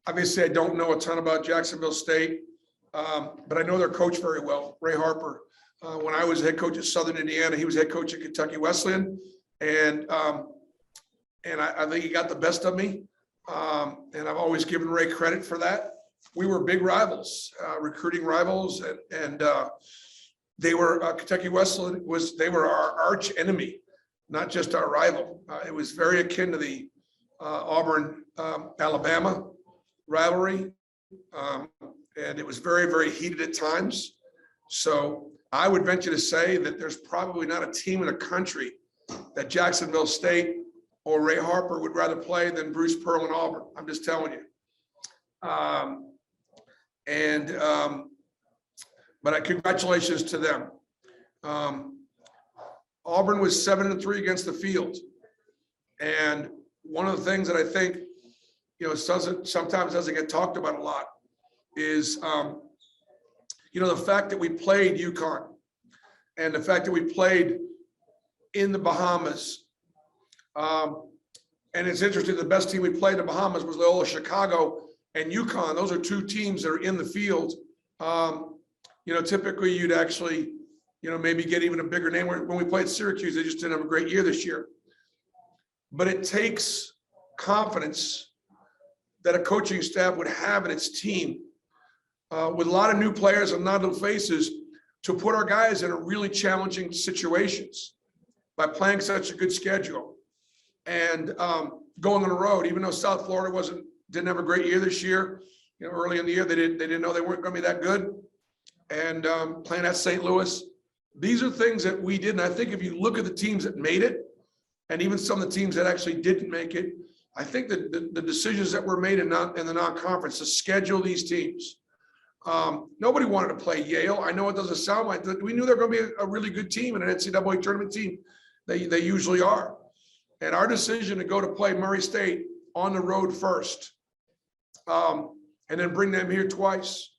Obviously, I don't know a ton about Jacksonville State, but I know their coach very well, Ray Harper. When I was head coach at Southern Indiana, he was head coach at Kentucky Wesleyan, and I think he got the best of me. And I've always given Ray credit for that. We were big rivals, recruiting rivals, and they were Kentucky Wesleyan they were our arch enemy, not just our rival. It was very akin to the Auburn Alabama rivalry, and it was very, very heated at times. So I would venture to say that there's probably not a team in the country that Jacksonville State or Ray Harper would rather play than Bruce Pearl and Auburn. I'm just telling you. But congratulations to them. Auburn was 7-3 against the field. And one of the things that I think, sometimes doesn't get talked about a lot is, the fact that we played UConn and the fact that we played in the Bahamas. And it's interesting, the best team we played in the Bahamas was Loyola Chicago and UConn. Those are two teams that are in the field. Typically you'd actually, maybe get even a bigger name. When we played Syracuse, they just didn't have a great year this year. But it takes confidence that a coaching staff would have in its team, with a lot of new players and not new faces, to put our guys in a really challenging situations by playing such a good schedule and going on the road. Even though South Florida didn't have a great year this year, early in the year they didn't know they weren't going to be that good, and playing at St. Louis. These are things that we did, and I think if you look at the teams that made it, and even some of the teams that actually didn't make it, I think that the decisions that were made in the non-conference to schedule these teams. Nobody wanted to play Yale. I know it doesn't sound like that. We knew they're going to be a really good team and an NCAA tournament team. They usually are. And our decision to go to play Murray State on the road first, and then bring them here twice.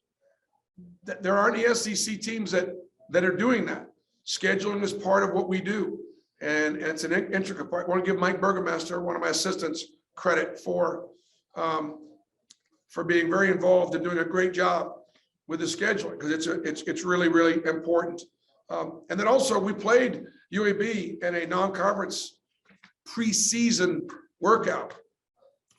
There aren't any SEC teams that are doing that. Scheduling is part of what we do. And it's an intricate part. I want to give Mike Burgermaster, one of my assistants, credit for being very involved and doing a great job with the scheduling, because it's really, really important. And then also we played UAB in a non-conference preseason workout.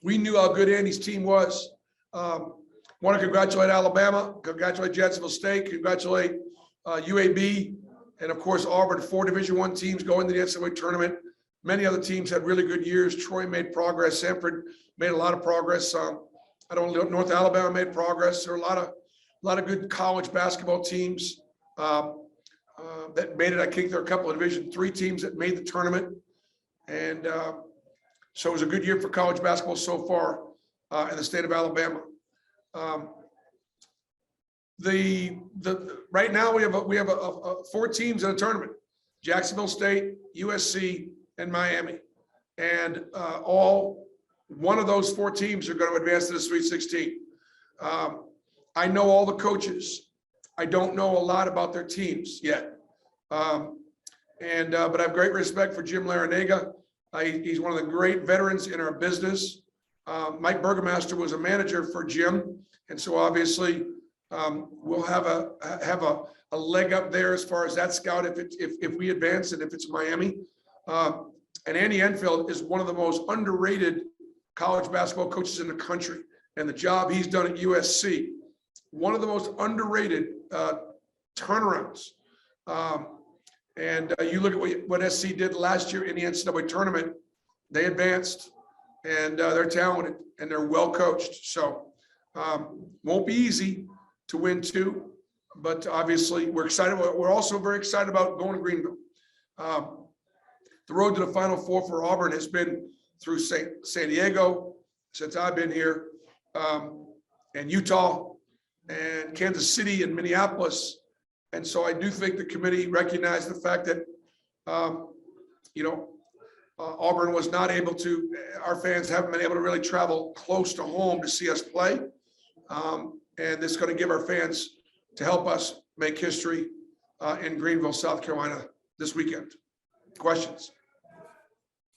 We knew how good Andy's team was. Want to congratulate Alabama, congratulate Jacksonville State, congratulate UAB, and of course Auburn. 4 Division I teams going to the NCAA tournament. Many other teams had really good years. Troy made progress. Sanford made a lot of progress. North Alabama made progress. There are a lot of good college basketball teams that made it. I think there are a couple of Division III teams that made the tournament, and so it was a good year for college basketball so far in the state of Alabama. Right now we have 4 teams in a tournament: Jacksonville State, USC, and Miami, and one of those 4 teams are going to advance to the Sweet 16. I know all the coaches. I don't know a lot about their teams yet, but I have great respect for Jim Larinaga. He's one of the great veterans in our business. Mike Burgermaster was a manager for Jim, and so obviously we'll have a leg up there as far as that scout if we advance and if it's Miami. And Andy Enfield is one of the most underrated college basketball coaches in the country, and the job he's done at USC, one of the most underrated turnarounds. And you look at what SC did last year in the NCAA tournament. They advanced, and they're talented and they're well coached. So won't be easy to win 2, but obviously we're excited. We're also very excited about going to Greenville. The road to the Final Four for Auburn has been through San Diego since I've been here, and Utah and Kansas City and Minneapolis. And so I do think the committee recognized the fact that, Auburn was not able to, our fans haven't been able to really travel close to home to see us play. And this is going to give our fans to help us make history in Greenville, South Carolina this weekend. Questions?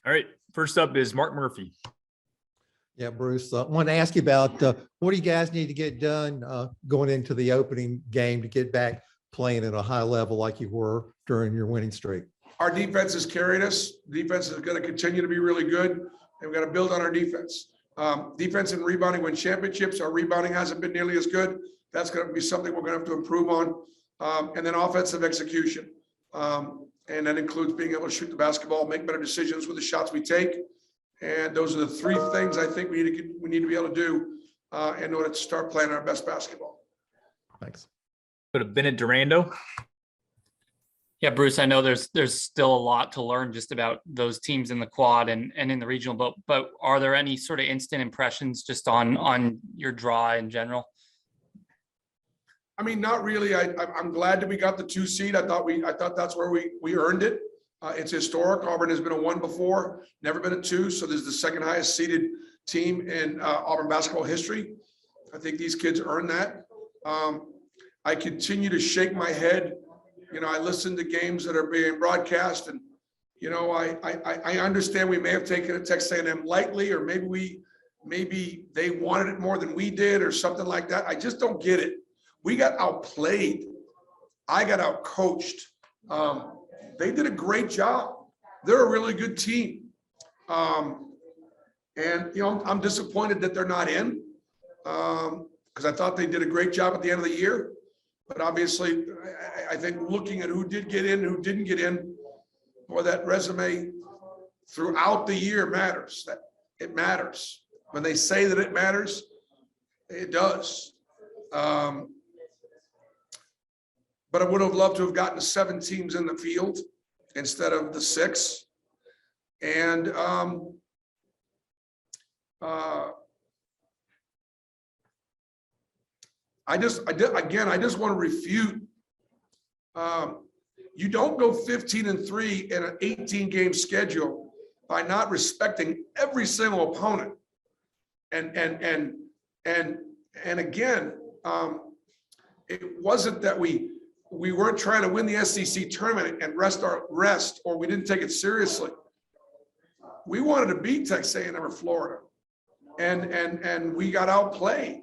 All right. First up is Mark Murphy. Yeah, Bruce, I want to ask you about what do you guys need to get done going into the opening game to get back playing at a high level like you were during your winning streak? Our defense has carried us. Defense is going to continue to be really good, and we've got to build on our defense. Defense and rebounding win championships. Our rebounding hasn't been nearly as good. That's going to be something we're going to have to improve on. And then offensive execution. And that includes being able to shoot the basketball, make better decisions with the shots we take. And those are the three things I think we need to be able to do in order to start playing our best basketball. Thanks. Go to Bennett Durando. Yeah, Bruce, I know there's still a lot to learn just about those teams in the quad and in the regional, but are there any sort of instant impressions just on your draw in general? I mean, not really. I'm glad that we got the 2 seed. I thought that's where we earned it. It's historic. Auburn has been a 1 before, never been a 2. So this is the second highest seeded team in Auburn basketball history. I think these kids earned that. I continue to shake my head. You know, I listen to games that are being broadcast, and you know, I understand we may have taken a Texas A&M lightly, or maybe they wanted it more than we did, or something like that. I just don't get it. We got outplayed. I got outcoached. They did a great job. They're a really good team. And, you know, I'm disappointed that they're not in because I thought they did a great job at the end of the year. But obviously, I think looking at who did get in, who didn't get in, or that resume throughout the year matters. That it matters. When they say that it matters, it does. But I would have loved to have gotten 7 teams in the field instead of the 6. And I just want to refute. You don't go 15-3 in an 18-game schedule by not respecting every single opponent. And again, it wasn't that we weren't trying to win the SEC tournament and rest, or we didn't take it seriously. We wanted to beat Texas A&M or Florida, and we got outplayed.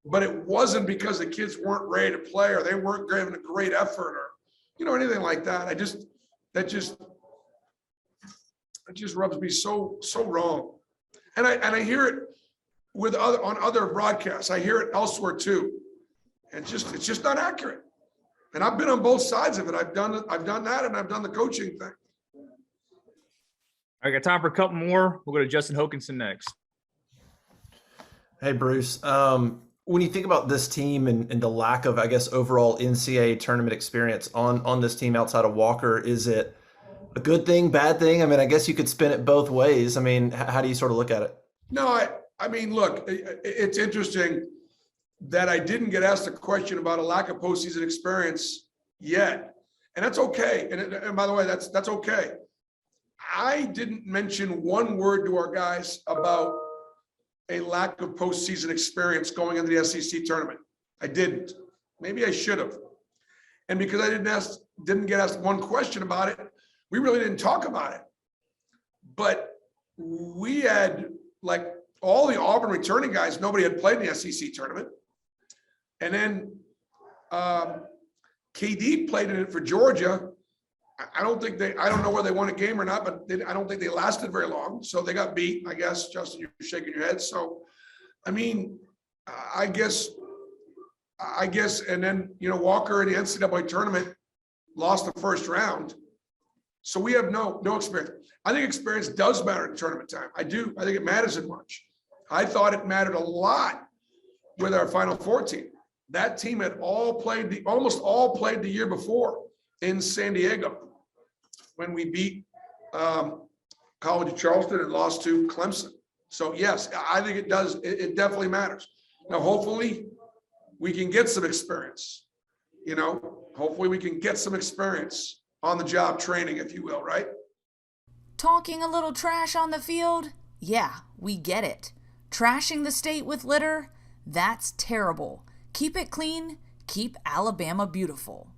But it wasn't because the kids weren't ready to play, or they weren't giving a great effort, or anything like that. That just rubs me so wrong. And I hear it on other broadcasts. I hear it elsewhere too. And it's just not accurate. And I've been on both sides of it. I've done that, and I've done the coaching thing. I got time for a couple more. We'll go to Justin Hokanson next. Hey, Bruce. When you think about this team and the lack of, I guess, overall NCAA tournament experience on this team outside of Walker, is it a good thing, bad thing? I mean, I guess you could spin it both ways. I mean, how do you sort of look at it? No, I mean, look, it's interesting that I didn't get asked a question about a lack of postseason experience yet. And that's okay. And by the way, that's okay. I didn't mention one word to our guys about a lack of postseason experience going into the SEC tournament. I didn't. Maybe I should have. And because I didn't get asked one question about it, we really didn't talk about it. But we had, like, all the Auburn returning guys, nobody had played in the SEC tournament. And then KD played in it for Georgia. I don't know whether they won a game or not, but I don't think they lasted very long. So they got beat, I guess. Justin, you're shaking your head. So, I mean, I guess, and then, Walker in the NCAA tournament lost the first round. So we have no experience. I think experience does matter in tournament time. I do. I think it matters as much. I thought it mattered a lot with our Final Four team. That team had almost all played the year before in San Diego when we beat College of Charleston and lost to Clemson. So yes, I think it does. It definitely matters. Now, hopefully we can get some experience, hopefully we can get some experience on the job training, if you will, right? Talking a little trash on the field? Yeah, we get it. Trashing the state with litter? That's terrible. Keep it clean. Keep Alabama beautiful.